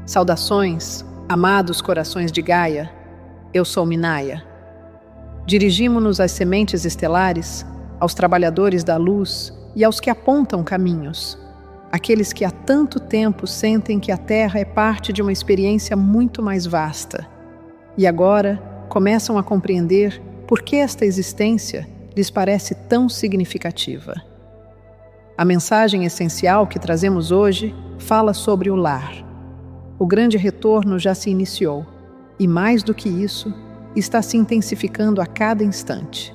Saudações, amados corações de Gaia, eu sou Minaya. Dirigimo-nos às sementes estelares, aos trabalhadores da luz e aos que apontam caminhos, aqueles que há tanto tempo sentem que a Terra é parte de uma experiência muito mais vasta, e agora começam a compreender por que esta existência lhes parece tão significativa. A mensagem essencial que trazemos hoje fala sobre o lar. O grande retorno já se iniciou, e mais do que isso, está se intensificando a cada instante.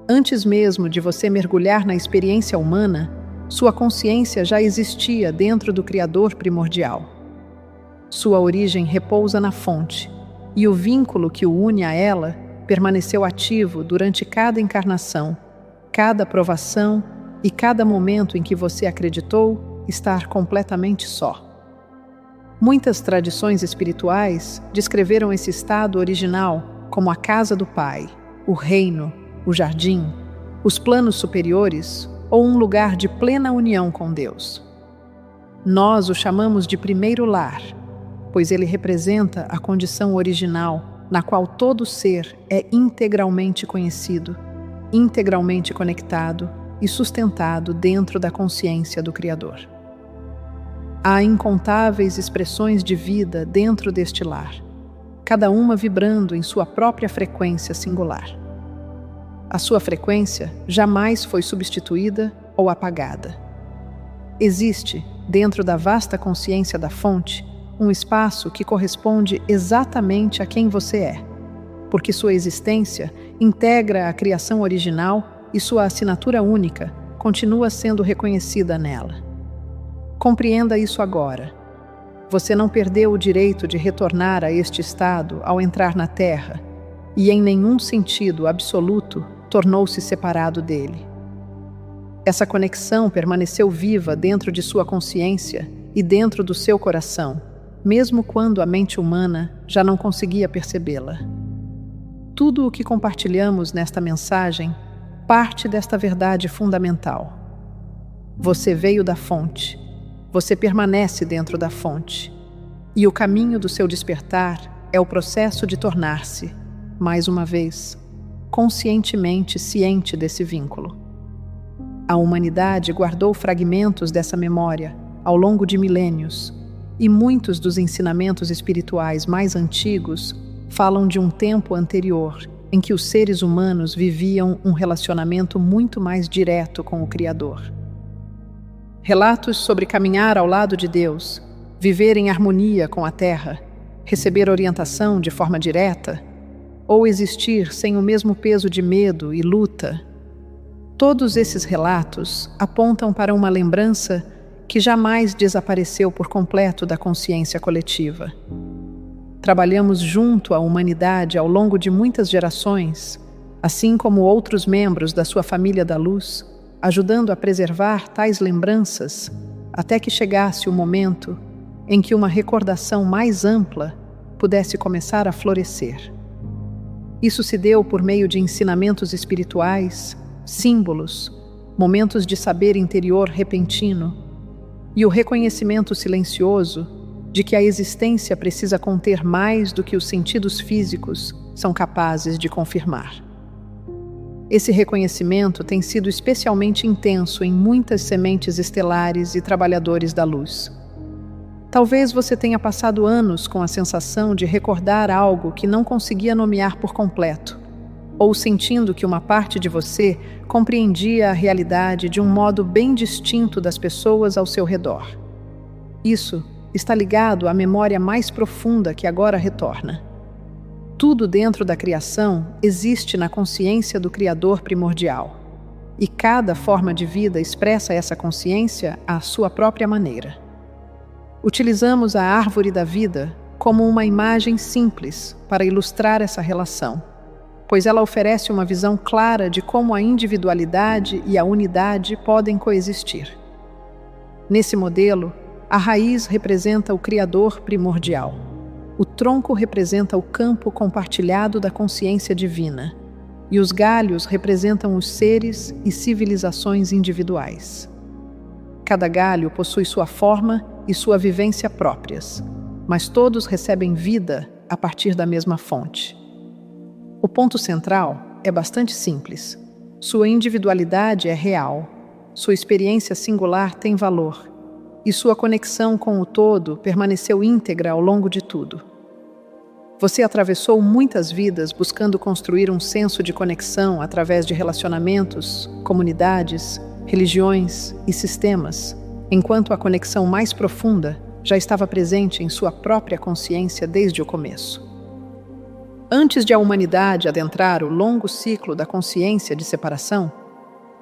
Antes mesmo de você mergulhar na experiência humana, sua consciência já existia dentro do Criador primordial. Sua origem repousa na fonte, e o vínculo que o une a ela permaneceu ativo durante cada encarnação, cada provação e cada momento em que você acreditou estar completamente só. Muitas tradições espirituais descreveram esse estado original como a casa do Pai, o reino, o jardim, os planos superiores ou um lugar de plena união com Deus. Nós o chamamos de primeiro lar, pois ele representa a condição original na qual todo ser é integralmente conhecido, integralmente conectado e sustentado dentro da consciência do Criador. Há incontáveis expressões de vida dentro deste lar, cada uma vibrando em sua própria frequência singular. A sua frequência jamais foi substituída ou apagada. Existe, dentro da vasta consciência da fonte, um espaço que corresponde exatamente a quem você é, porque sua existência integra a criação original e sua assinatura única continua sendo reconhecida nela. Compreenda isso agora. Você não perdeu o direito de retornar a este estado ao entrar na Terra, e em nenhum sentido absoluto tornou-se separado dele. Essa conexão permaneceu viva dentro de sua consciência e dentro do seu coração, mesmo quando a mente humana já não conseguia percebê-la. Tudo o que compartilhamos nesta mensagem parte desta verdade fundamental. Você veio da fonte. Você permanece dentro da fonte, e o caminho do seu despertar é o processo de tornar-se, mais uma vez, conscientemente ciente desse vínculo. A humanidade guardou fragmentos dessa memória ao longo de milênios, e muitos dos ensinamentos espirituais mais antigos falam de um tempo anterior em que os seres humanos viviam um relacionamento muito mais direto com o Criador. Relatos sobre caminhar ao lado de Deus, viver em harmonia com a Terra, receber orientação de forma direta, ou existir sem o mesmo peso de medo e luta. Todos esses relatos apontam para uma lembrança que jamais desapareceu por completo da consciência coletiva. Trabalhamos junto à humanidade ao longo de muitas gerações, assim como outros membros da sua família da luz, ajudando a preservar tais lembranças até que chegasse o momento em que uma recordação mais ampla pudesse começar a florescer. Isso se deu por meio de ensinamentos espirituais, símbolos, momentos de saber interior repentino e o reconhecimento silencioso de que a existência precisa conter mais do que os sentidos físicos são capazes de confirmar. Esse reconhecimento tem sido especialmente intenso em muitas sementes estelares e trabalhadores da luz. Talvez você tenha passado anos com a sensação de recordar algo que não conseguia nomear por completo, ou sentindo que uma parte de você compreendia a realidade de um modo bem distinto das pessoas ao seu redor. Isso está ligado à memória mais profunda que agora retorna. Tudo dentro da criação existe na consciência do Criador primordial, e cada forma de vida expressa essa consciência à sua própria maneira. Utilizamos a árvore da vida como uma imagem simples para ilustrar essa relação, pois ela oferece uma visão clara de como a individualidade e a unidade podem coexistir. Nesse modelo, a raiz representa o Criador primordial. O tronco representa o campo compartilhado da consciência divina, e os galhos representam os seres e civilizações individuais. Cada galho possui sua forma e sua vivência próprias, mas todos recebem vida a partir da mesma fonte. O ponto central é bastante simples. Sua individualidade é real, sua experiência singular tem valor, e sua conexão com o todo permaneceu íntegra ao longo de tudo. Você atravessou muitas vidas buscando construir um senso de conexão através de relacionamentos, comunidades, religiões e sistemas, enquanto a conexão mais profunda já estava presente em sua própria consciência desde o começo. Antes de a humanidade adentrar o longo ciclo da consciência de separação,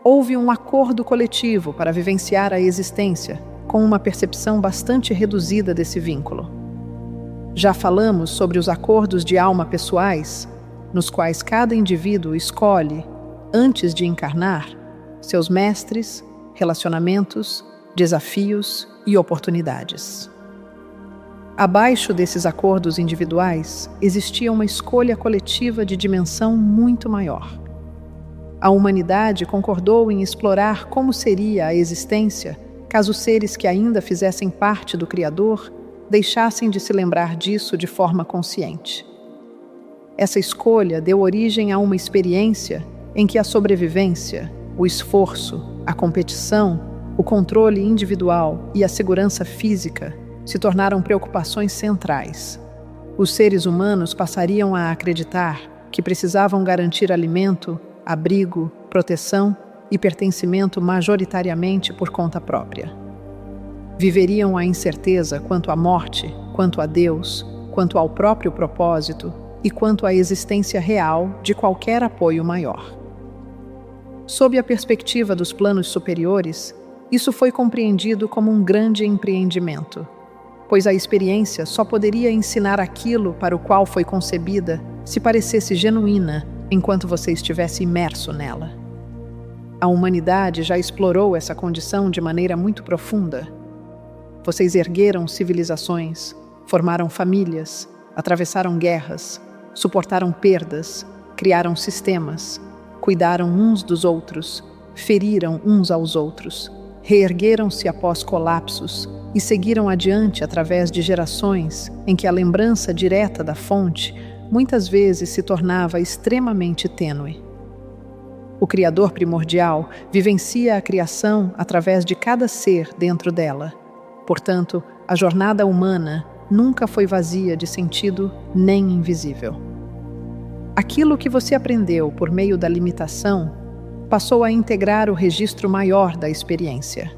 houve um acordo coletivo para vivenciar a existência com uma percepção bastante reduzida desse vínculo. Já falamos sobre os acordos de alma pessoais, nos quais cada indivíduo escolhe, antes de encarnar, seus mestres, relacionamentos, desafios e oportunidades. Abaixo desses acordos individuais, existia uma escolha coletiva de dimensão muito maior. A humanidade concordou em explorar como seria a existência caso os seres que ainda fizessem parte do Criador deixassem de se lembrar disso de forma consciente. Essa escolha deu origem a uma experiência em que a sobrevivência, o esforço, a competição, o controle individual e a segurança física se tornaram preocupações centrais. Os seres humanos passariam a acreditar que precisavam garantir alimento, abrigo, proteção e pertencimento majoritariamente por conta própria. Viveriam a incerteza quanto à morte, quanto a Deus, quanto ao próprio propósito e quanto à existência real de qualquer apoio maior. Sob a perspectiva dos planos superiores, isso foi compreendido como um grande empreendimento, pois a experiência só poderia ensinar aquilo para o qual foi concebida se parecesse genuína enquanto você estivesse imerso nela. A humanidade já explorou essa condição de maneira muito profunda. Vocês ergueram civilizações, formaram famílias, atravessaram guerras, suportaram perdas, criaram sistemas, cuidaram uns dos outros, feriram uns aos outros, reergueram-se após colapsos e seguiram adiante através de gerações em que a lembrança direta da fonte muitas vezes se tornava extremamente tênue. O Criador primordial vivencia a criação através de cada ser dentro dela. Portanto, a jornada humana nunca foi vazia de sentido nem invisível. Aquilo que você aprendeu por meio da limitação passou a integrar o registro maior da experiência.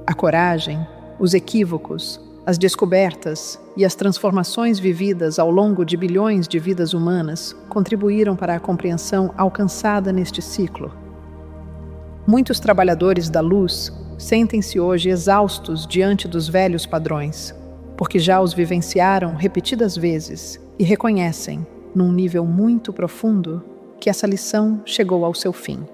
A coragem, os equívocos, as descobertas e as transformações vividas ao longo de bilhões de vidas humanas contribuíram para a compreensão alcançada neste ciclo. Muitos trabalhadores da luz sentem-se hoje exaustos diante dos velhos padrões, porque já os vivenciaram repetidas vezes e reconhecem, num nível muito profundo, que essa lição chegou ao seu fim.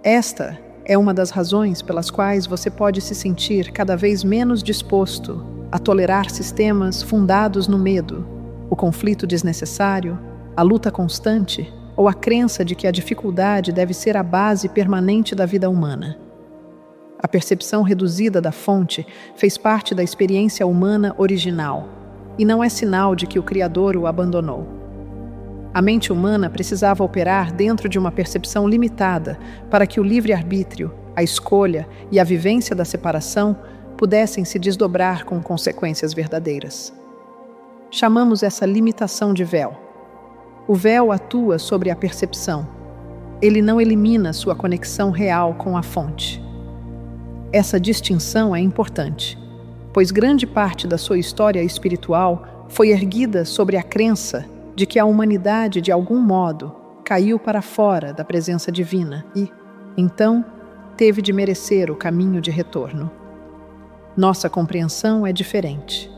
Esta é uma das razões pelas quais você pode se sentir cada vez menos disposto a tolerar sistemas fundados no medo, o conflito desnecessário, a luta constante ou a crença de que a dificuldade deve ser a base permanente da vida humana. A percepção reduzida da fonte fez parte da experiência humana original e não é sinal de que o Criador o abandonou. A mente humana precisava operar dentro de uma percepção limitada para que o livre-arbítrio, a escolha e a vivência da separação pudessem se desdobrar com consequências verdadeiras. Chamamos essa limitação de véu. O véu atua sobre a percepção. Ele não elimina sua conexão real com a fonte. Essa distinção é importante, pois grande parte da sua história espiritual foi erguida sobre a crença de que a humanidade, de algum modo, caiu para fora da presença divina e, então, teve de merecer o caminho de retorno. Nossa compreensão é diferente.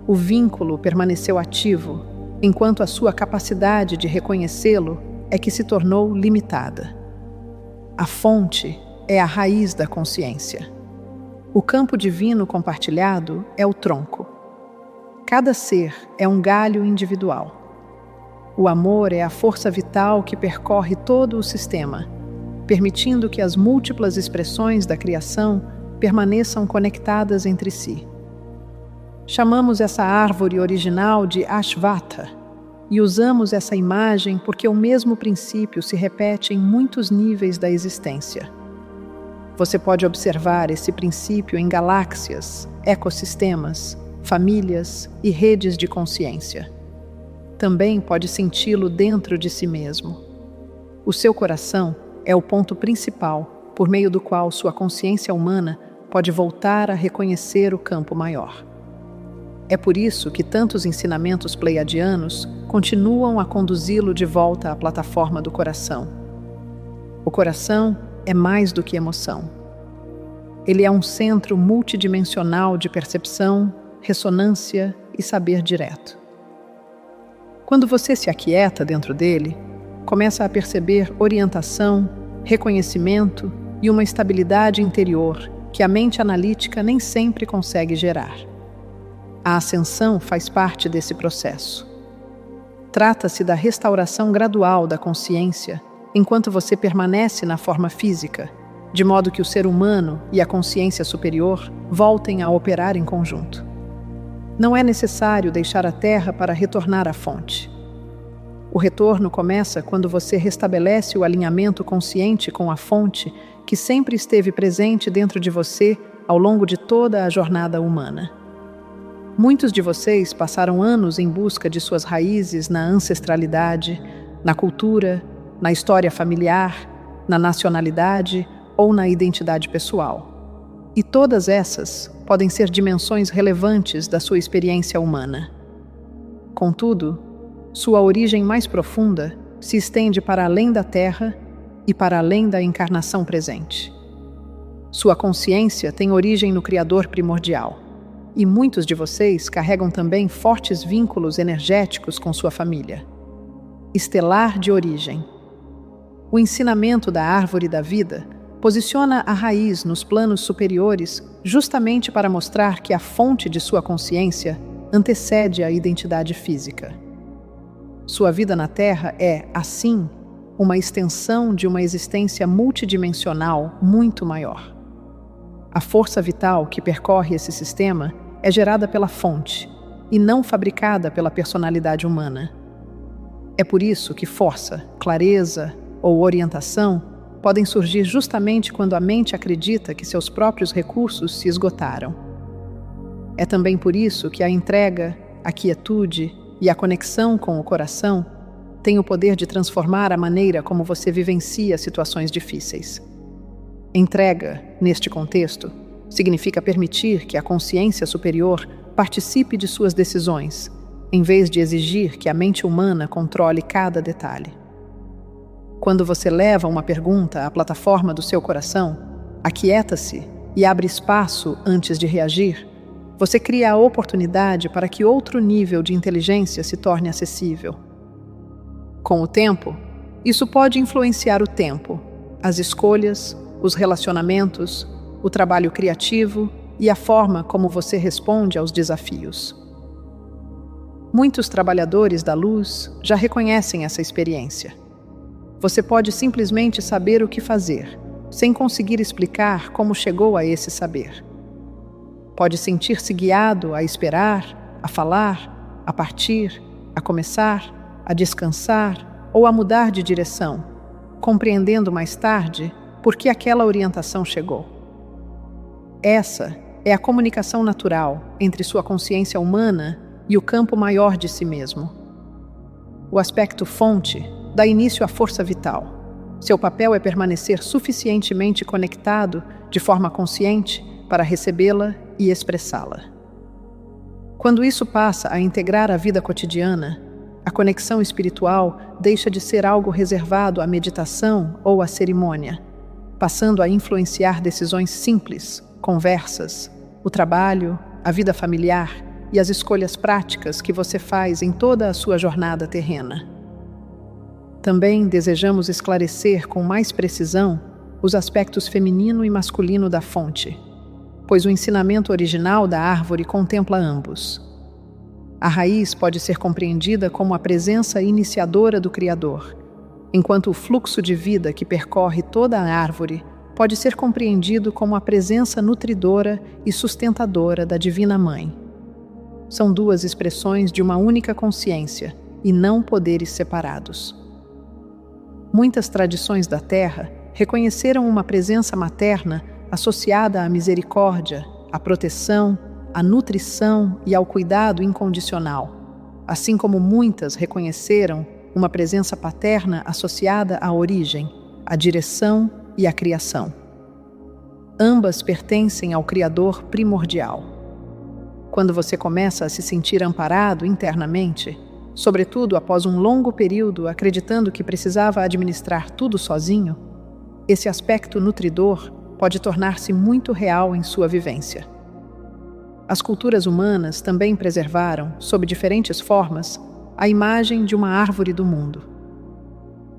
O vínculo permaneceu ativo, enquanto a sua capacidade de reconhecê-lo é que se tornou limitada. A fonte é a raiz da consciência. O campo divino compartilhado é o tronco. Cada ser é um galho individual. O amor é a força vital que percorre todo o sistema, permitindo que as múltiplas expressões da criação permaneçam conectadas entre si. Chamamos essa árvore original de Ashvattha e usamos essa imagem porque o mesmo princípio se repete em muitos níveis da existência. Você pode observar esse princípio em galáxias, ecossistemas, famílias e redes de consciência. Também pode senti-lo dentro de si mesmo. O seu coração é o ponto principal por meio do qual sua consciência humana pode voltar a reconhecer o campo maior. É por isso que tantos ensinamentos pleiadianos continuam a conduzi-lo de volta à plataforma do coração. O coração é mais do que emoção. Ele é um centro multidimensional de percepção, ressonância e saber direto. Quando você se aquieta dentro dele, começa a perceber orientação, reconhecimento e uma estabilidade interior que a mente analítica nem sempre consegue gerar. A ascensão faz parte desse processo. Trata-se da restauração gradual da consciência enquanto você permanece na forma física, de modo que o ser humano e a consciência superior voltem a operar em conjunto. Não é necessário deixar a Terra para retornar à fonte. O retorno começa quando você restabelece o alinhamento consciente com a fonte que sempre esteve presente dentro de você ao longo de toda a jornada humana. Muitos de vocês passaram anos em busca de suas raízes na ancestralidade, na cultura, na história familiar, na nacionalidade ou na identidade pessoal. E todas essas podem ser dimensões relevantes da sua experiência humana. Contudo, sua origem mais profunda se estende para além da Terra e para além da encarnação presente. Sua consciência tem origem no Criador primordial. E muitos de vocês carregam também fortes vínculos energéticos com sua família. Estelar de origem. O ensinamento da árvore da vida posiciona a raiz nos planos superiores justamente para mostrar que a fonte de sua consciência antecede a identidade física. Sua vida na Terra é, assim, uma extensão de uma existência multidimensional muito maior. A força vital que percorre esse sistema é gerada pela fonte e não fabricada pela personalidade humana. É por isso que força, clareza ou orientação podem surgir justamente quando a mente acredita que seus próprios recursos se esgotaram. É também por isso que a entrega, a quietude e a conexão com o coração têm o poder de transformar a maneira como você vivencia situações difíceis. Entrega, neste contexto, significa permitir que a consciência superior participe de suas decisões, em vez de exigir que a mente humana controle cada detalhe. Quando você leva uma pergunta à plataforma do seu coração, aquieta-se e abre espaço antes de reagir, você cria a oportunidade para que outro nível de inteligência se torne acessível. Com o tempo, isso pode influenciar o tempo, as escolhas, os relacionamentos, o trabalho criativo e a forma como você responde aos desafios. Muitos trabalhadores da luz já reconhecem essa experiência. Você pode simplesmente saber o que fazer, sem conseguir explicar como chegou a esse saber. Pode sentir-se guiado a esperar, a falar, a partir, a começar, a descansar ou a mudar de direção, compreendendo mais tarde por que aquela orientação chegou. Essa é a comunicação natural entre sua consciência humana e o campo maior de si mesmo. O aspecto fonte dá início à força vital. Seu papel é permanecer suficientemente conectado de forma consciente para recebê-la e expressá-la. Quando isso passa a integrar a vida cotidiana, a conexão espiritual deixa de ser algo reservado à meditação ou à cerimônia, passando a influenciar decisões simples, conversas, o trabalho, a vida familiar e as escolhas práticas que você faz em toda a sua jornada terrena. Também desejamos esclarecer com mais precisão os aspectos feminino e masculino da fonte, pois o ensinamento original da árvore contempla ambos. A raiz pode ser compreendida como a presença iniciadora do Criador, enquanto o fluxo de vida que percorre toda a árvore pode ser compreendido como a presença nutridora e sustentadora da Divina Mãe. são duas expressões de uma única consciência e não poderes separados. Muitas tradições da Terra reconheceram uma presença materna associada à misericórdia, à proteção, à nutrição e ao cuidado incondicional, assim como muitas reconheceram uma presença paterna associada à origem, à direção e à criação. Ambas pertencem ao Criador primordial. Quando você começa a se sentir amparado internamente, sobretudo após um longo período acreditando que precisava administrar tudo sozinho, esse aspecto nutridor pode tornar-se muito real em sua vivência. As culturas humanas também preservaram, sob diferentes formas, a imagem de uma árvore do mundo.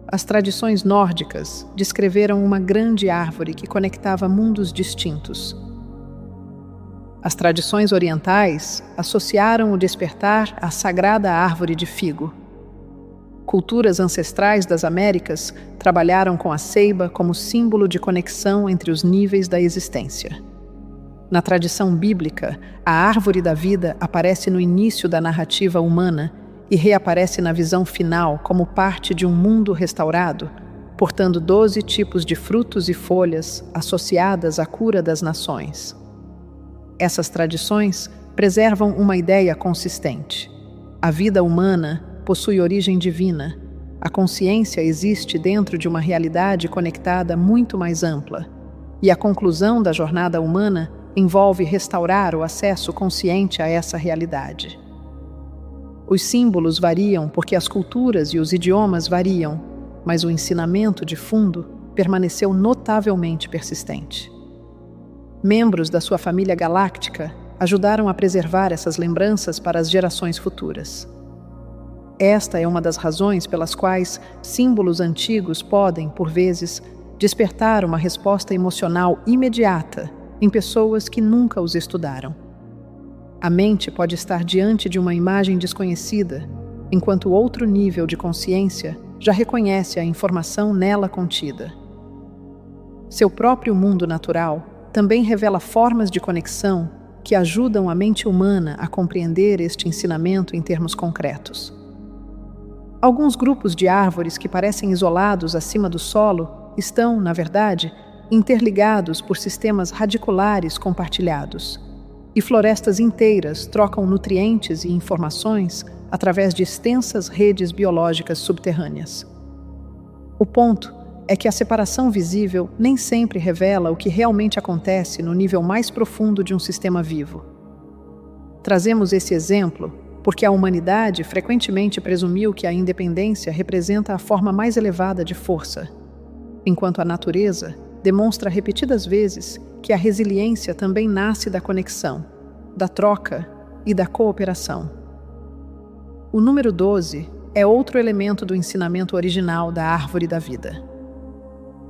As tradições nórdicas descreveram uma grande árvore que conectava mundos distintos. As tradições orientais associaram o despertar à sagrada árvore de figo. Culturas ancestrais das Américas trabalharam com a ceiba como símbolo de conexão entre os níveis da existência. Na tradição bíblica, a árvore da vida aparece no início da narrativa humana e reaparece na visão final como parte de um mundo restaurado, portando 12 tipos de frutos e folhas associadas à cura das nações. Essas tradições preservam uma ideia consistente. A vida humana possui origem divina. A consciência existe dentro de uma realidade conectada muito mais ampla. E a conclusão da jornada humana envolve restaurar o acesso consciente a essa realidade. Os símbolos variam porque as culturas e os idiomas variam, mas o ensinamento de fundo permaneceu notavelmente persistente. Membros da sua família galáctica ajudaram a preservar essas lembranças para as gerações futuras. Esta é uma das razões pelas quais símbolos antigos podem, por vezes, despertar uma resposta emocional imediata em pessoas que nunca os estudaram. A mente pode estar diante de uma imagem desconhecida, enquanto outro nível de consciência já reconhece a informação nela contida. Seu próprio mundo natural também revela formas de conexão que ajudam a mente humana a compreender este ensinamento em termos concretos. Alguns grupos de árvores que parecem isolados acima do solo estão, na verdade, interligados por sistemas radiculares compartilhados, e florestas inteiras trocam nutrientes e informações através de extensas redes biológicas subterrâneas. O ponto é que a separação visível nem sempre revela o que realmente acontece no nível mais profundo de um sistema vivo. Trazemos esse exemplo porque a humanidade frequentemente presumiu que a independência representa a forma mais elevada de força, enquanto a natureza demonstra repetidas vezes que a resiliência também nasce da conexão, da troca e da cooperação. O número 12 é outro elemento do ensinamento original da árvore da vida.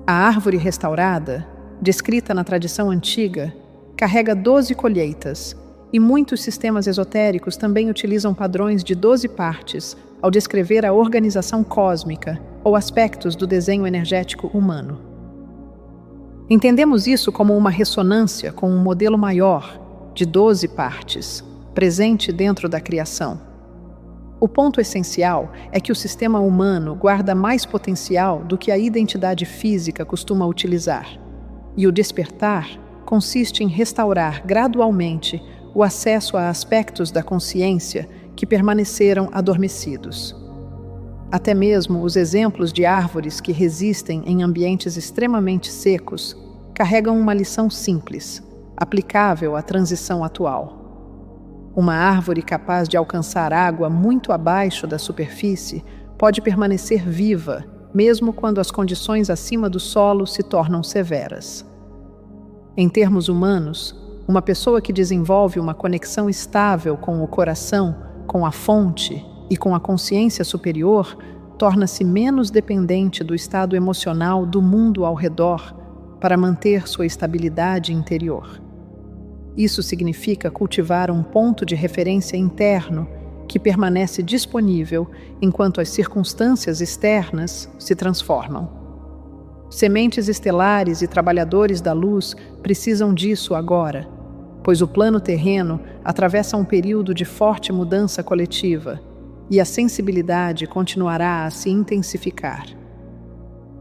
A árvore restaurada, descrita na tradição antiga, carrega 12 colheitas, e muitos sistemas esotéricos também utilizam padrões de 12 partes ao descrever a organização cósmica ou aspectos do desenho energético humano. Entendemos isso como uma ressonância com um modelo maior, de 12 partes, presente dentro da criação. O ponto essencial é que o sistema humano guarda mais potencial do que a identidade física costuma utilizar, e o despertar consiste em restaurar gradualmente o acesso a aspectos da consciência que permaneceram adormecidos. Até mesmo os exemplos de árvores que resistem em ambientes extremamente secos carregam uma lição simples, aplicável à transição atual. Uma árvore capaz de alcançar água muito abaixo da superfície pode permanecer viva, mesmo quando as condições acima do solo se tornam severas. Em termos humanos, uma pessoa que desenvolve uma conexão estável com o coração, com a fonte e com a consciência superior, torna-se menos dependente do estado emocional do mundo ao redor para manter sua estabilidade interior. Isso significa cultivar um ponto de referência interno que permanece disponível enquanto as circunstâncias externas se transformam. Sementes estelares e trabalhadores da luz precisam disso agora. pois o plano terreno atravessa um período de forte mudança coletiva e a sensibilidade continuará a se intensificar.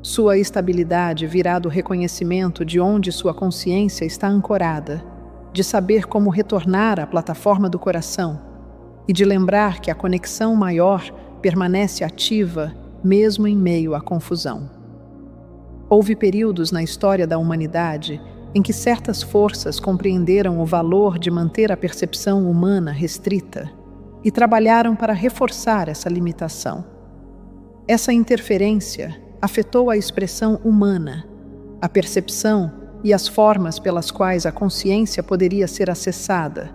Sua estabilidade virá do reconhecimento de onde sua consciência está ancorada, de saber como retornar à plataforma do coração e de lembrar que a conexão maior permanece ativa mesmo em meio à confusão. Houve períodos na história da humanidade em que certas forças compreenderam o valor de manter a percepção humana restrita e trabalharam para reforçar essa limitação. Essa interferência afetou a expressão humana, a percepção e as formas pelas quais a consciência poderia ser acessada,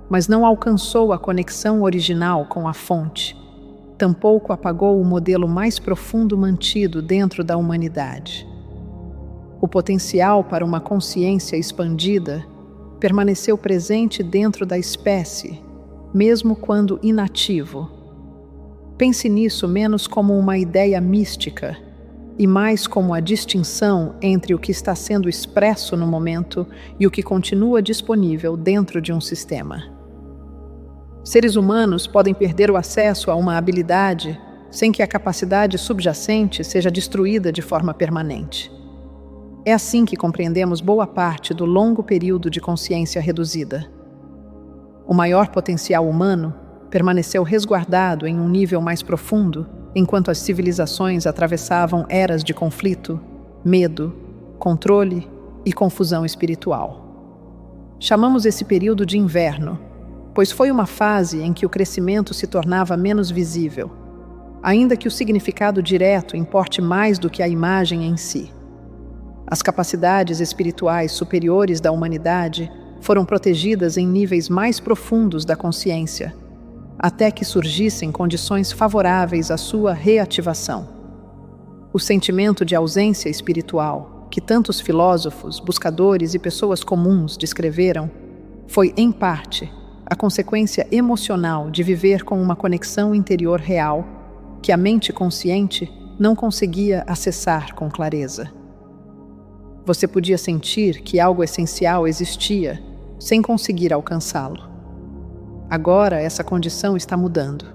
mas não alcançou a conexão original com a fonte. Tampouco apagou o modelo mais profundo mantido dentro da humanidade. O potencial para uma consciência expandida permaneceu presente dentro da espécie, mesmo quando inativo. Pense nisso menos como uma ideia mística e mais como a distinção entre o que está sendo expresso no momento e o que continua disponível dentro de um sistema. Seres humanos podem perder o acesso a uma habilidade sem que a capacidade subjacente seja destruída de forma permanente. É assim que compreendemos boa parte do longo período de consciência reduzida. O maior potencial humano permaneceu resguardado em um nível mais profundo enquanto as civilizações atravessavam eras de conflito, medo, controle e confusão espiritual. Chamamos esse período de inverno, pois foi uma fase em que o crescimento se tornava menos visível, ainda que o significado direto importe mais do que a imagem em si. As capacidades espirituais superiores da humanidade foram protegidas em níveis mais profundos da consciência, até que surgissem condições favoráveis à sua reativação. O sentimento de ausência espiritual, que tantos filósofos, buscadores e pessoas comuns descreveram, foi, em parte, a consequência emocional de viver com uma conexão interior real que a mente consciente não conseguia acessar com clareza. Você podia sentir que algo essencial existia, sem conseguir alcançá-lo. Agora, essa condição está mudando.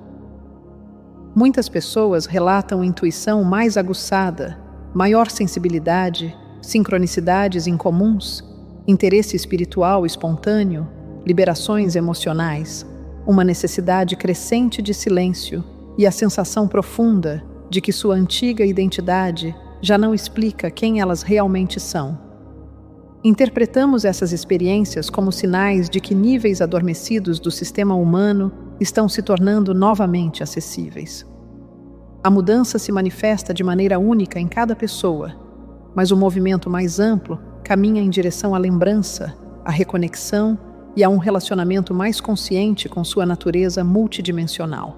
Muitas pessoas relatam intuição mais aguçada, maior sensibilidade, sincronicidades incomuns, interesse espiritual espontâneo, liberações emocionais, uma necessidade crescente de silêncio e a sensação profunda de que sua antiga identidade já não explica quem elas realmente são. Interpretamos essas experiências como sinais de que níveis adormecidos do sistema humano estão se tornando novamente acessíveis. A mudança se manifesta de maneira única em cada pessoa, mas o movimento mais amplo caminha em direção à lembrança, à reconexão e a um relacionamento mais consciente com sua natureza multidimensional.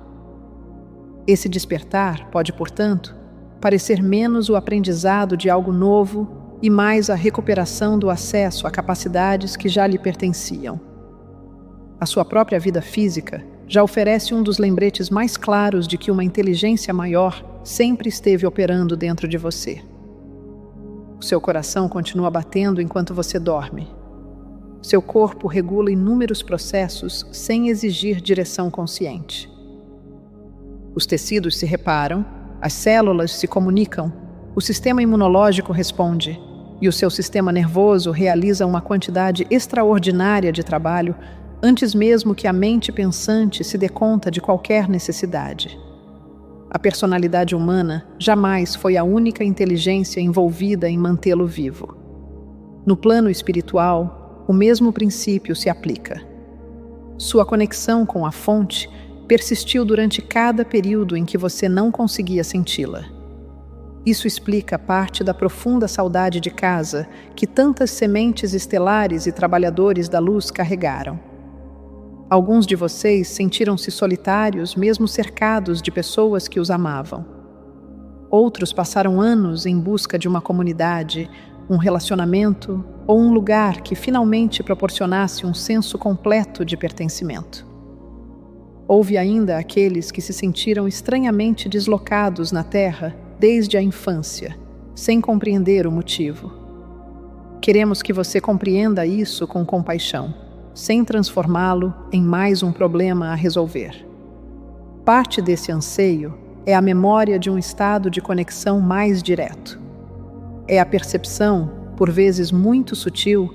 Esse despertar pode, portanto, parecer menos o aprendizado de algo novo e mais a recuperação do acesso a capacidades que já lhe pertenciam. A sua própria vida física já oferece um dos lembretes mais claros de que uma inteligência maior sempre esteve operando dentro de você. O seu coração continua batendo enquanto você dorme. Seu corpo regula inúmeros processos sem exigir direção consciente. Os tecidos se reparam, as células se comunicam, o sistema imunológico responde e o seu sistema nervoso realiza uma quantidade extraordinária de trabalho antes mesmo que a mente pensante se dê conta de qualquer necessidade. A personalidade humana jamais foi a única inteligência envolvida em mantê-lo vivo. No plano espiritual, o mesmo princípio se aplica. Sua conexão com a fonte persistiu durante cada período em que você não conseguia senti-la. Isso explica parte da profunda saudade de casa que tantas sementes estelares e trabalhadores da luz carregaram. Alguns de vocês sentiram-se solitários mesmo cercados de pessoas que os amavam. Outros passaram anos em busca de uma comunidade, um relacionamento ou um lugar que finalmente proporcionasse um senso completo de pertencimento. Houve ainda aqueles que se sentiram estranhamente deslocados na Terra desde a infância, sem compreender o motivo. Queremos que você compreenda isso com compaixão. sem transformá-lo em mais um problema a resolver. Parte desse anseio é a memória de um estado de conexão mais direto. É a percepção, por vezes muito sutil,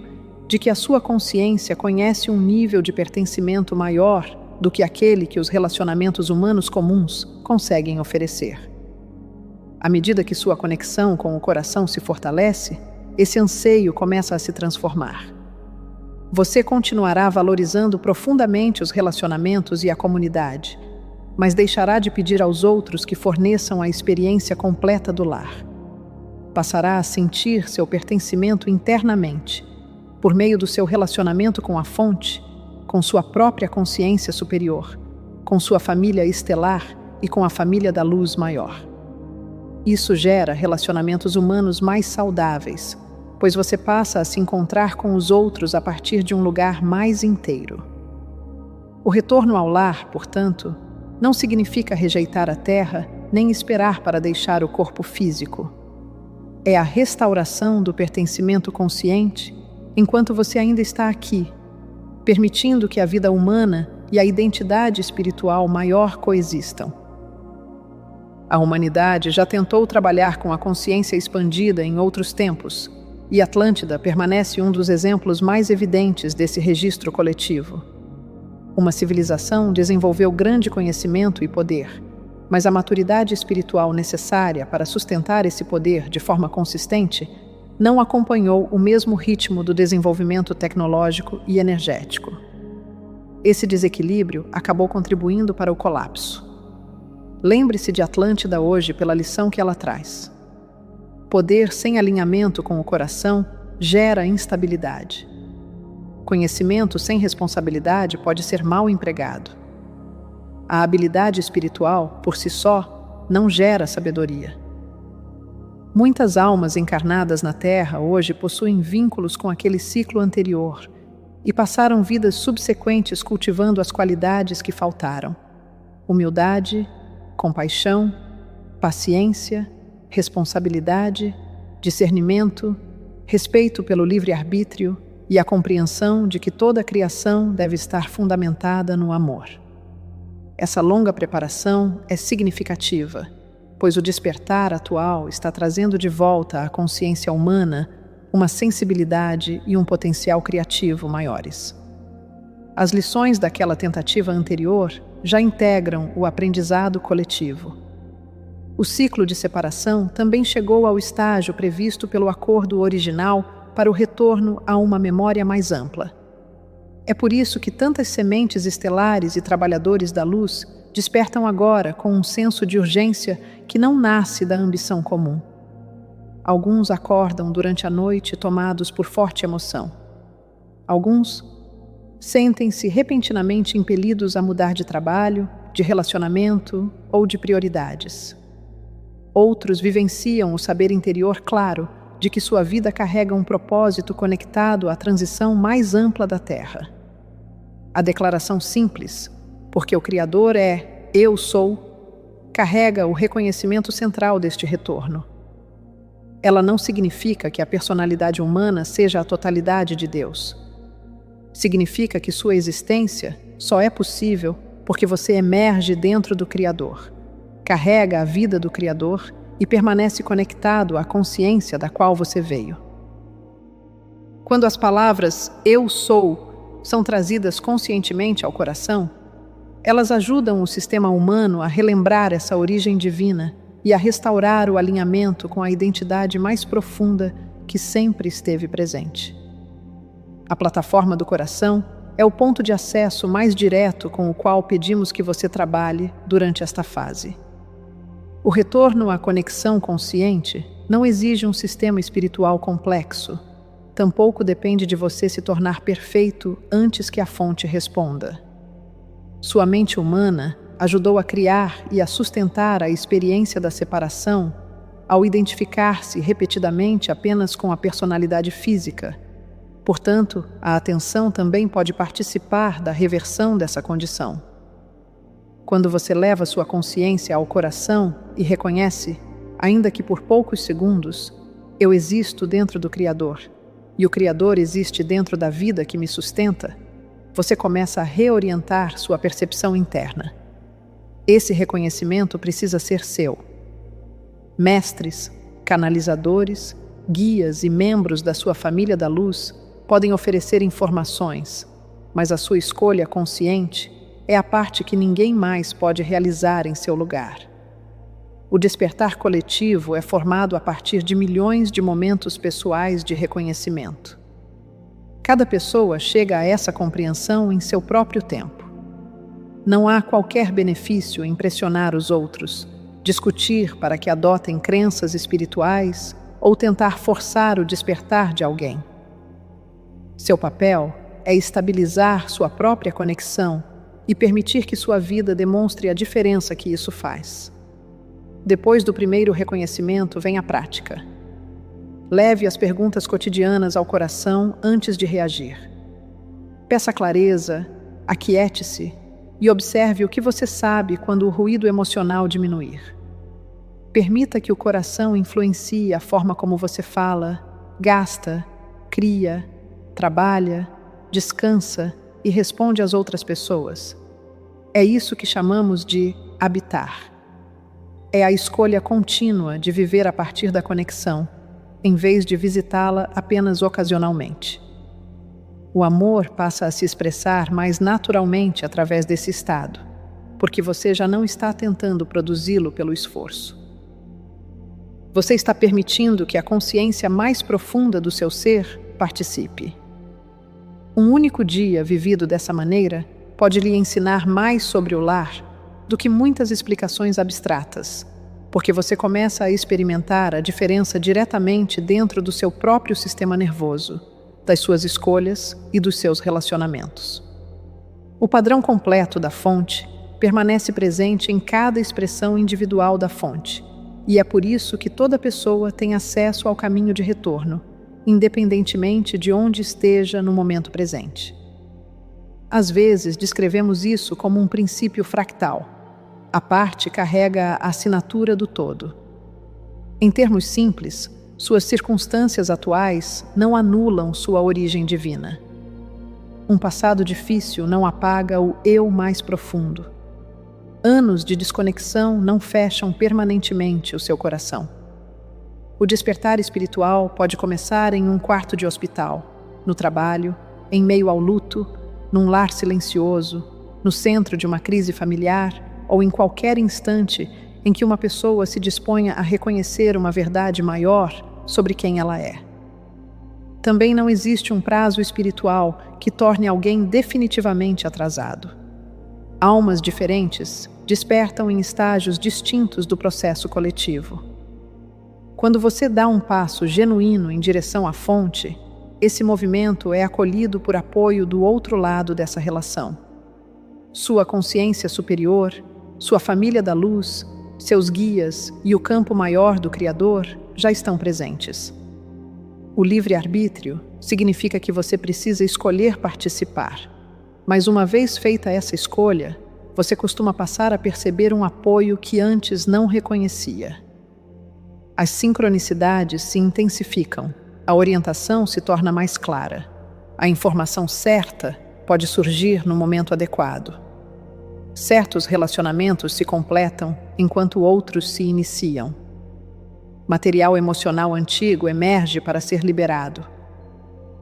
de que a sua consciência conhece um nível de pertencimento maior do que aquele que os relacionamentos humanos comuns conseguem oferecer. À medida que sua conexão com o coração se fortalece, esse anseio começa a se transformar. Você continuará valorizando profundamente os relacionamentos e a comunidade, mas deixará de pedir aos outros que forneçam a experiência completa do lar. Passará a sentir seu pertencimento internamente, por meio do seu relacionamento com a fonte, com sua própria consciência superior, com sua família estelar e com a família da luz maior. Isso gera relacionamentos humanos mais saudáveis, pois você passa a se encontrar com os outros a partir de um lugar mais inteiro. O retorno ao lar, portanto, não significa rejeitar a terra nem esperar para deixar o corpo físico. É a restauração do pertencimento consciente enquanto você ainda está aqui, permitindo que a vida humana e a identidade espiritual maior coexistam. A humanidade já tentou trabalhar com a consciência expandida em outros tempos, e Atlântida permanece um dos exemplos mais evidentes desse registro coletivo. Uma civilização desenvolveu grande conhecimento e poder, mas a maturidade espiritual necessária para sustentar esse poder de forma consistente não acompanhou o mesmo ritmo do desenvolvimento tecnológico e energético. Esse desequilíbrio acabou contribuindo para o colapso. Lembre-se de Atlântida hoje pela lição que ela traz. Poder sem alinhamento com o coração gera instabilidade. Conhecimento sem responsabilidade pode ser mal empregado. A habilidade espiritual, por si só, não gera sabedoria. Muitas almas encarnadas na Terra hoje possuem vínculos com aquele ciclo anterior e passaram vidas subsequentes cultivando as qualidades que faltaram: humildade, compaixão, paciência, responsabilidade, discernimento, respeito pelo livre-arbítrio e a compreensão de que toda a criação deve estar fundamentada no amor. Essa longa preparação é significativa, pois o despertar atual está trazendo de volta à consciência humana uma sensibilidade e um potencial criativo maiores. As lições daquela tentativa anterior já integram o aprendizado coletivo. O ciclo de separação também chegou ao estágio previsto pelo acordo original para o retorno a uma memória mais ampla. É por isso que tantas sementes estelares e trabalhadores da luz despertam agora com um senso de urgência que não nasce da ambição comum. Alguns acordam durante a noite tomados por forte emoção. Alguns sentem-se repentinamente impelidos a mudar de trabalho, de relacionamento ou de prioridades. Outros vivenciam o saber interior claro de que sua vida carrega um propósito conectado à transição mais ampla da Terra. A declaração simples, porque o Criador é Eu Sou, carrega o reconhecimento central deste retorno. Ela não significa que a personalidade humana seja a totalidade de Deus. Significa que sua existência só é possível porque você emerge dentro do Criador, carrega a vida do Criador e permanece conectado à consciência da qual você veio. Quando as palavras Eu Sou são trazidas conscientemente ao coração, elas ajudam o sistema humano a relembrar essa origem divina e a restaurar o alinhamento com a identidade mais profunda que sempre esteve presente. A plataforma do coração é o ponto de acesso mais direto com o qual pedimos que você trabalhe durante esta fase. O retorno à conexão consciente não exige um sistema espiritual complexo, tampouco depende de você se tornar perfeito antes que a fonte responda. Sua mente humana ajudou a criar e a sustentar a experiência da separação ao identificar-se repetidamente apenas com a personalidade física. Portanto, a atenção também pode participar da reversão dessa condição. Quando você leva sua consciência ao coração e reconhece, ainda que por poucos segundos, eu existo dentro do Criador, e o Criador existe dentro da vida que me sustenta, você começa a reorientar sua percepção interna. Esse reconhecimento precisa ser seu. Mestres, canalizadores, guias e membros da sua família da luz podem oferecer informações, mas a sua escolha consciente é a parte que ninguém mais pode realizar em seu lugar. O despertar coletivo é formado a partir de milhões de momentos pessoais de reconhecimento. Cada pessoa chega a essa compreensão em seu próprio tempo. Não há qualquer benefício em pressionar os outros, discutir para que adotem crenças espirituais ou tentar forçar o despertar de alguém. Seu papel é estabilizar sua própria conexão e permitir que sua vida demonstre a diferença que isso faz. Depois do primeiro reconhecimento vem a prática. Leve as perguntas cotidianas ao coração antes de reagir. Peça clareza, aquiete-se e observe o que você sabe quando o ruído emocional diminuir. Permita que o coração influencie a forma como você fala, gasta, cria, trabalha, descansa e responde às outras pessoas. É isso que chamamos de habitar. É a escolha contínua de viver a partir da conexão, em vez de visitá-la apenas ocasionalmente. O amor passa a se expressar mais naturalmente através desse estado, porque você já não está tentando produzi-lo pelo esforço. Você está permitindo que a consciência mais profunda do seu ser participe. Um único dia vivido dessa maneira pode lhe ensinar mais sobre o lar do que muitas explicações abstratas, porque você começa a experimentar a diferença diretamente dentro do seu próprio sistema nervoso, das suas escolhas e dos seus relacionamentos. O padrão completo da fonte permanece presente em cada expressão individual da fonte, e é por isso que toda pessoa tem acesso ao caminho de retorno, independentemente de onde esteja no momento presente. Às vezes, descrevemos isso como um princípio fractal. A parte carrega a assinatura do todo. Em termos simples, suas circunstâncias atuais não anulam sua origem divina. Um passado difícil não apaga o eu mais profundo. Anos de desconexão não fecham permanentemente o seu coração. O despertar espiritual pode começar em um quarto de hospital, no trabalho, em meio ao luto, num lar silencioso, no centro de uma crise familiar ou em qualquer instante em que uma pessoa se disponha a reconhecer uma verdade maior sobre quem ela é. Também não existe um prazo espiritual que torne alguém definitivamente atrasado. Almas diferentes despertam em estágios distintos do processo coletivo. Quando você dá um passo genuíno em direção à fonte, esse movimento é acolhido por apoio do outro lado dessa relação. Sua consciência superior, sua família da luz, seus guias e o campo maior do Criador já estão presentes. O livre-arbítrio significa que você precisa escolher participar, mas uma vez feita essa escolha, você costuma passar a perceber um apoio que antes não reconhecia. As sincronicidades se intensificam, a orientação se torna mais clara, a informação certa pode surgir no momento adequado. Certos relacionamentos se completam enquanto outros se iniciam. Material emocional antigo emerge para ser liberado.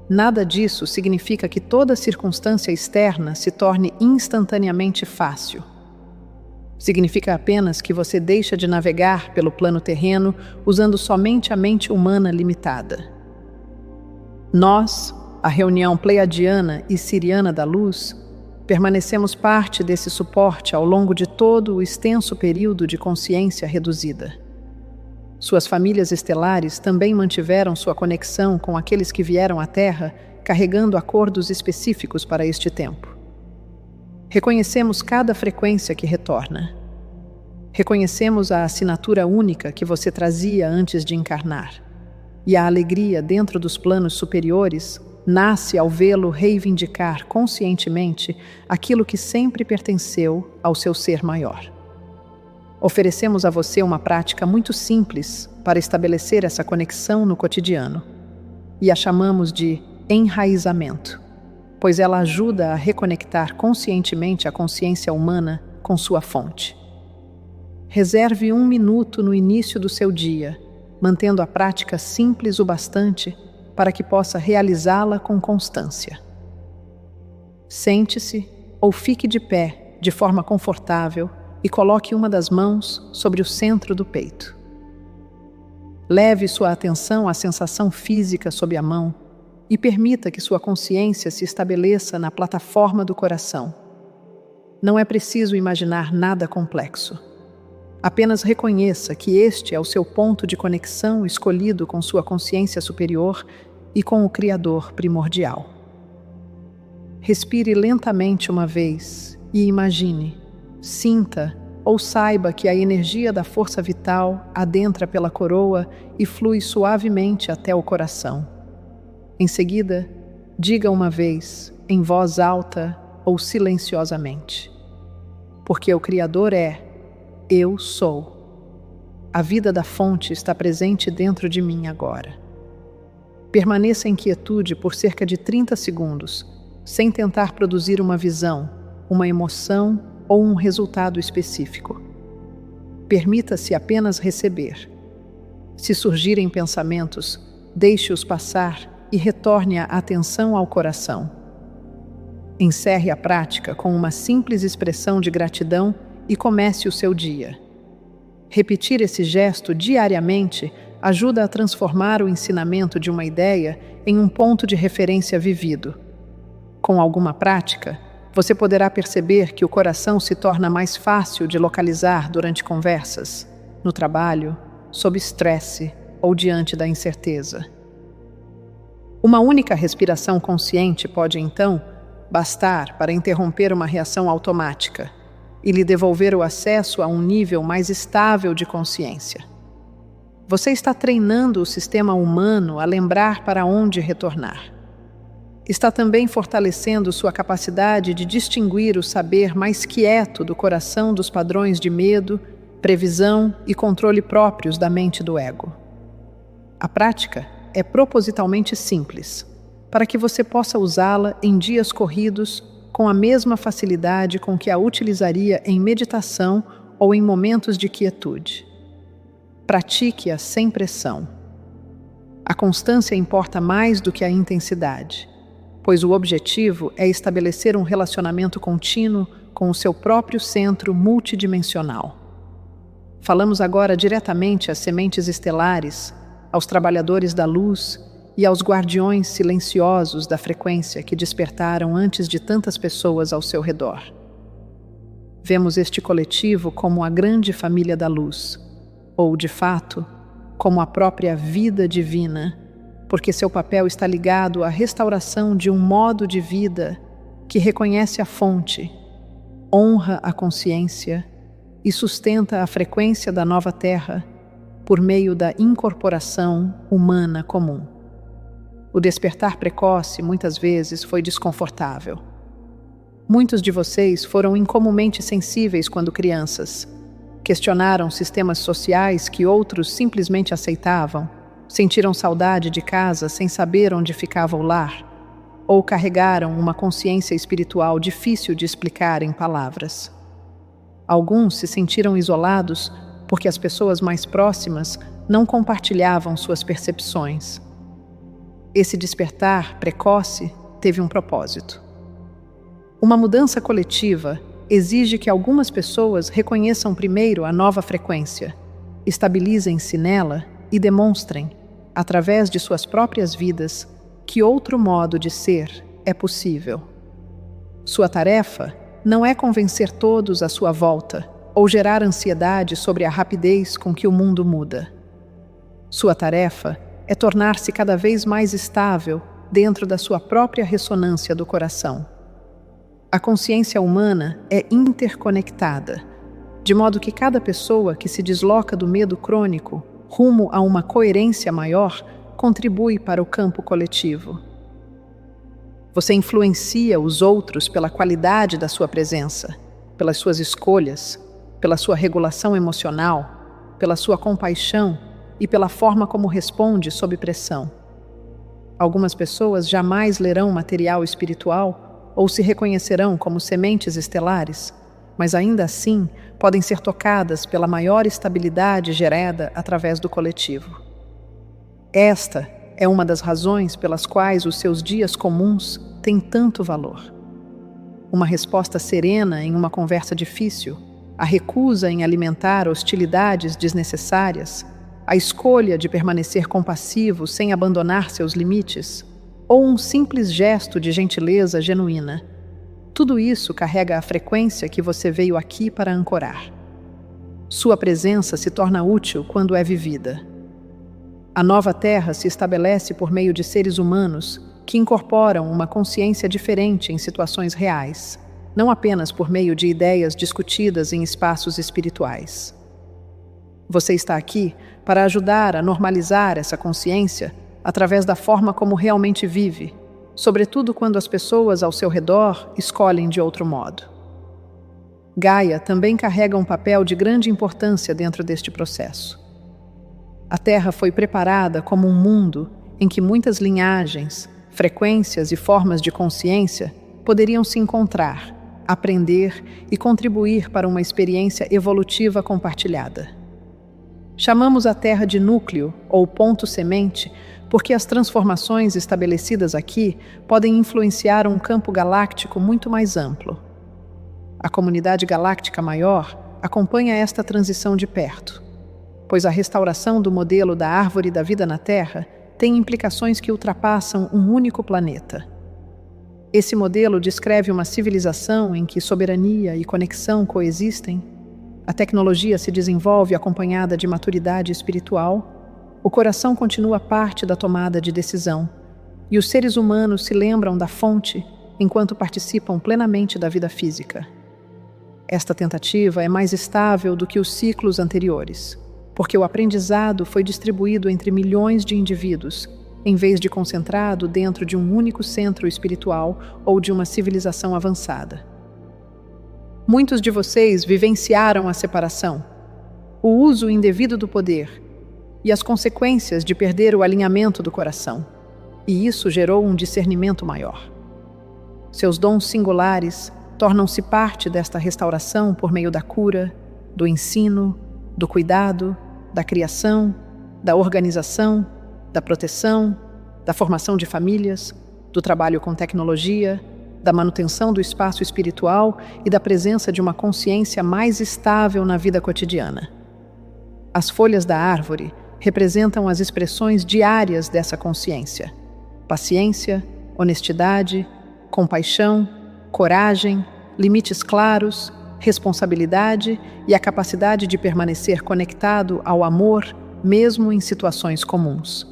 Nada disso significa que toda circunstância externa se torne instantaneamente fácil. Significa apenas que você deixa de navegar pelo plano terreno usando somente a mente humana limitada. Nós, a reunião pleiadiana e siriana da luz, permanecemos parte desse suporte ao longo de todo o extenso período de consciência reduzida. Suas famílias estelares também mantiveram sua conexão com aqueles que vieram à Terra carregando acordos específicos para este tempo. Reconhecemos cada frequência que retorna. Reconhecemos a assinatura única que você trazia antes de encarnar. E a alegria dentro dos planos superiores nasce ao vê-lo reivindicar conscientemente aquilo que sempre pertenceu ao seu ser maior. Oferecemos a você uma prática muito simples para estabelecer essa conexão no cotidiano, e a chamamos de enraizamento. pois ela ajuda a reconectar conscientemente a consciência humana com sua fonte. Reserve 1 minuto no início do seu dia, mantendo a prática simples o bastante para que possa realizá-la com constância. Sente-se ou fique de pé de forma confortável e coloque uma das mãos sobre o centro do peito. Leve sua atenção à sensação física sob a mão e permita que sua consciência se estabeleça na plataforma do coração. Não é preciso imaginar nada complexo. Apenas reconheça que este é o seu ponto de conexão escolhido com sua consciência superior e com o Criador primordial. Respire lentamente uma vez e imagine, sinta ou saiba que a energia da força vital adentra pela coroa e flui suavemente até o coração. Em seguida, diga uma vez, em voz alta ou silenciosamente: porque o Criador é, eu sou. A vida da fonte está presente dentro de mim agora. Permaneça em quietude por cerca de 30 segundos, sem tentar produzir uma visão, uma emoção ou um resultado específico. Permita-se apenas receber. Se surgirem pensamentos, deixe-os passar e retorne a atenção ao coração. Encerre a prática com uma simples expressão de gratidão e comece o seu dia. Repetir esse gesto diariamente ajuda a transformar o ensinamento de uma ideia em um ponto de referência vivido. Com alguma prática, você poderá perceber que o coração se torna mais fácil de localizar durante conversas, no trabalho, sob estresse ou diante da incerteza. Uma única respiração consciente pode, então, bastar para interromper uma reação automática e lhe devolver o acesso a um nível mais estável de consciência. Você está treinando o sistema humano a lembrar para onde retornar. Está também fortalecendo sua capacidade de distinguir o saber mais quieto do coração dos padrões de medo, previsão e controle próprios da mente do ego. A prática é propositalmente simples, para que você possa usá-la em dias corridos com a mesma facilidade com que a utilizaria em meditação ou em momentos de quietude. Pratique-a sem pressão. A constância importa mais do que a intensidade, pois o objetivo é estabelecer um relacionamento contínuo com o seu próprio centro multidimensional. Falamos agora diretamente às sementes estelares, aos trabalhadores da luz e aos guardiões silenciosos da frequência que despertaram antes de tantas pessoas ao seu redor. Vemos este coletivo como a grande família da luz, ou, de fato, como a própria vida divina, porque seu papel está ligado à restauração de um modo de vida que reconhece a fonte, honra a consciência e sustenta a frequência da nova Terra por meio da incorporação humana comum. O despertar precoce muitas vezes foi desconfortável. Muitos de vocês foram incomumente sensíveis quando crianças. Questionaram sistemas sociais que outros simplesmente aceitavam, sentiram saudade de casa sem saber onde ficava o lar, ou carregaram uma consciência espiritual difícil de explicar em palavras. Alguns se sentiram isolados porque as pessoas mais próximas não compartilhavam suas percepções. Esse despertar precoce teve um propósito. Uma mudança coletiva exige que algumas pessoas reconheçam primeiro a nova frequência, estabilizem-se nela e demonstrem, através de suas próprias vidas, que outro modo de ser é possível. Sua tarefa não é convencer todos à sua volta ou gerar ansiedade sobre a rapidez com que o mundo muda. Sua tarefa é tornar-se cada vez mais estável dentro da sua própria ressonância do coração. A consciência humana é interconectada, de modo que cada pessoa que se desloca do medo crônico rumo a uma coerência maior contribui para o campo coletivo. Você influencia os outros pela qualidade da sua presença, pelas suas escolhas, pela sua regulação emocional, pela sua compaixão e pela forma como responde sob pressão. Algumas pessoas jamais lerão material espiritual ou se reconhecerão como sementes estelares, mas ainda assim podem ser tocadas pela maior estabilidade gerada através do coletivo. Esta é uma das razões pelas quais os seus dias comuns têm tanto valor. Uma resposta serena em uma conversa difícil, a recusa em alimentar hostilidades desnecessárias, a escolha de permanecer compassivo sem abandonar seus limites, ou um simples gesto de gentileza genuína. Tudo isso carrega a frequência que você veio aqui para ancorar. Sua presença se torna útil quando é vivida. A nova Terra se estabelece por meio de seres humanos que incorporam uma consciência diferente em situações reais, não apenas por meio de ideias discutidas em espaços espirituais. Você está aqui para ajudar a normalizar essa consciência através da forma como realmente vive, sobretudo quando as pessoas ao seu redor escolhem de outro modo. Gaia também carrega um papel de grande importância dentro deste processo. A Terra foi preparada como um mundo em que muitas linhagens, frequências e formas de consciência poderiam se encontrar, aprender e contribuir para uma experiência evolutiva compartilhada. Chamamos a Terra de núcleo ou ponto semente porque as transformações estabelecidas aqui podem influenciar um campo galáctico muito mais amplo. A comunidade galáctica maior acompanha esta transição de perto, pois a restauração do modelo da árvore da vida na Terra tem implicações que ultrapassam um único planeta. Esse modelo descreve uma civilização em que soberania e conexão coexistem, a tecnologia se desenvolve acompanhada de maturidade espiritual, o coração continua parte da tomada de decisão, e os seres humanos se lembram da fonte enquanto participam plenamente da vida física. Esta tentativa é mais estável do que os ciclos anteriores, porque o aprendizado foi distribuído entre milhões de indivíduos, em vez de concentrado dentro de um único centro espiritual ou de uma civilização avançada. Muitos de vocês vivenciaram a separação, o uso indevido do poder e as consequências de perder o alinhamento do coração, e isso gerou um discernimento maior. Seus dons singulares tornam-se parte desta restauração por meio da cura, do ensino, do cuidado, da criação, da organização, da proteção, da formação de famílias, do trabalho com tecnologia, da manutenção do espaço espiritual e da presença de uma consciência mais estável na vida cotidiana. As folhas da árvore representam as expressões diárias dessa consciência: paciência, honestidade, compaixão, coragem, limites claros, responsabilidade e a capacidade de permanecer conectado ao amor, mesmo em situações comuns.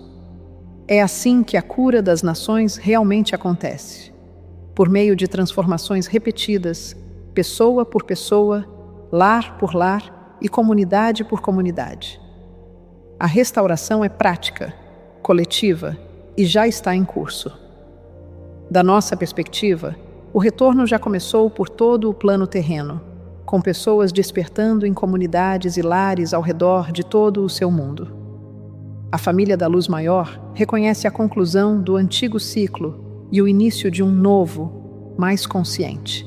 É assim que a cura das nações realmente acontece, por meio de transformações repetidas, pessoa por pessoa, lar por lar e comunidade por comunidade. A restauração é prática, coletiva e já está em curso. Da nossa perspectiva, o retorno já começou por todo o plano terreno, com pessoas despertando em comunidades e lares ao redor de todo o seu mundo. A família da Luz Maior reconhece a conclusão do antigo ciclo e o início de um novo, mais consciente.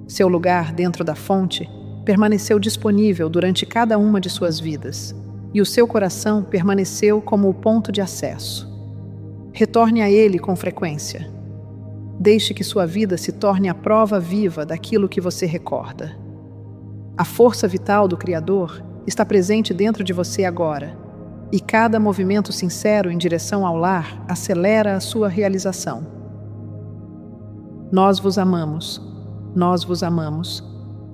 Seu lugar dentro da fonte permaneceu disponível durante cada uma de suas vidas, e o seu coração permaneceu como o ponto de acesso. Retorne a ele com frequência. Deixe que sua vida se torne a prova viva daquilo que você recorda. A força vital do Criador está presente dentro de você agora, e cada movimento sincero em direção ao lar acelera a sua realização. Nós vos amamos, nós vos amamos,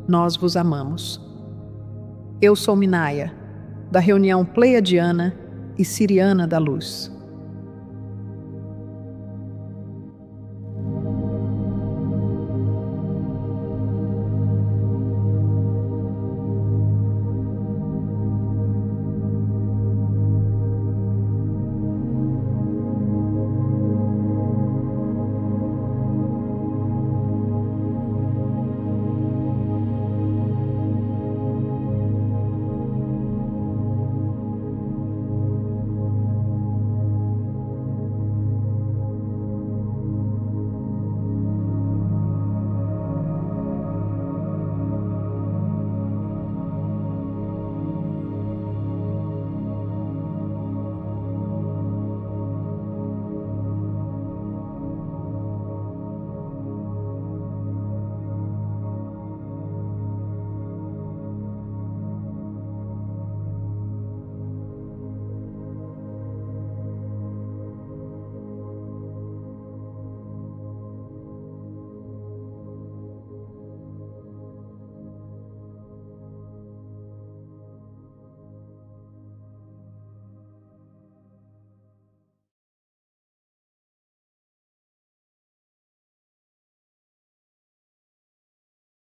nós vos amamos. Eu sou Minaya, da reunião Pleiadiana e Siriana da Luz.